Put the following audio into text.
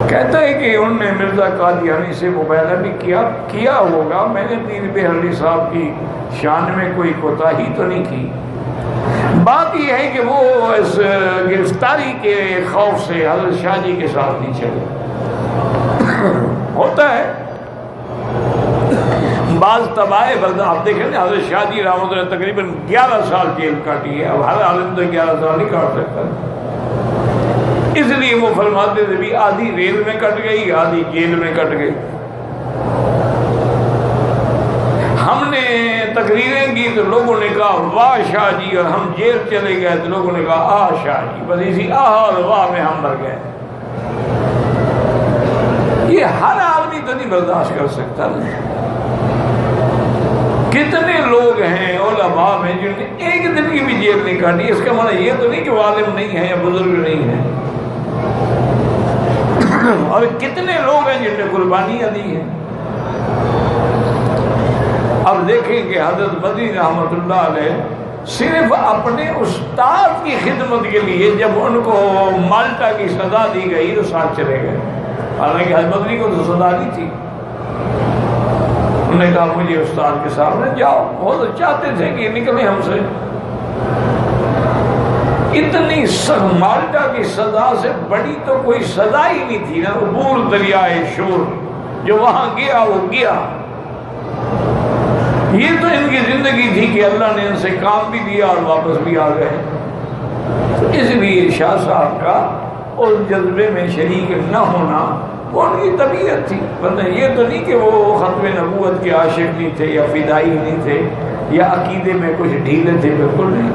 کہتا ہے کہ انہوں نے مرزا قادیانی سے مباہلہ بھی کیا ہوگا، میں نے پیر بہلوی صاحب کی شان میں کوئی کوتاہی تو نہیں کی۔ بات یہ ہے کہ وہ اس گرفتاری کے خوف سے حضرت شاہ جی کے ساتھ نہیں چلے۔ ہوتا ہے بعض تباہ بلد، آپ دیکھیں نا حضرت شاہ جی رحمۃ اللہ تقریباً 11 سال جیل کاٹی ہے، اب ہر عالم تو 11 سال نہیں کاٹ سکتا، اس لیے وہ فرماتے تھے بھی آدھی ریل میں کٹ گئی آدھی جیل میں کٹ گئی۔ ہم نے تقریریں کی تو لوگوں نے کہا واہ شاہ جی، اور ہم جیل چلے گئے تو لوگوں نے کہا آہ شاہ جی، بس اسی آہ اور واہ میں ہم مر گئے۔ یہ ہر آدمی تو نہیں برداشت کر سکتا نا۔ کتنے لوگ ہیں علماء میں جن نے ایک دن کی بھی جیل نہیں کاٹی، اس کا معنی یہ تو نہیں کہ وہ عالم نہیں ہے یا بزرگ نہیں ہے، اور کتنے لوگ ہیں جن نے قربانیاں دی ہیں۔ اب دیکھیں کہ حضرت مدنی رحمۃ اللہ علیہ صرف اپنے استاد کی خدمت کے لیے جب ان کو مالٹا کی سزا دی گئی تو ساتھ چلے گئے، حالانکہ حضرت مدنی کو تو سزا نہیں تھی۔ انہوں نے کہا مجھے استاد کے سامنے جاؤ، وہ تو چاہتے تھے کہ نکلیں ہم سے۔ اتنی سخت مالٹا کی سزا سے بڑی تو کوئی سزا ہی نہیں تھی نا، عبور دریائے شور، جو وہاں گیا وہ گیا۔ یہ تو ان کی زندگی تھی کہ اللہ نے ان سے کام بھی دیا اور واپس بھی آ گئے۔ اس لیے شاہ صاحب کا اس جذبے میں شریک نہ ہونا وہ ان کی طبیعت تھی، ورنہ یہ تو نہیں کہ وہ ختم نبوت کے عاشق نہیں تھے یا فدائی نہیں تھے یا عقیدے میں کچھ ڈھیلے تھے، بالکل نہیں۔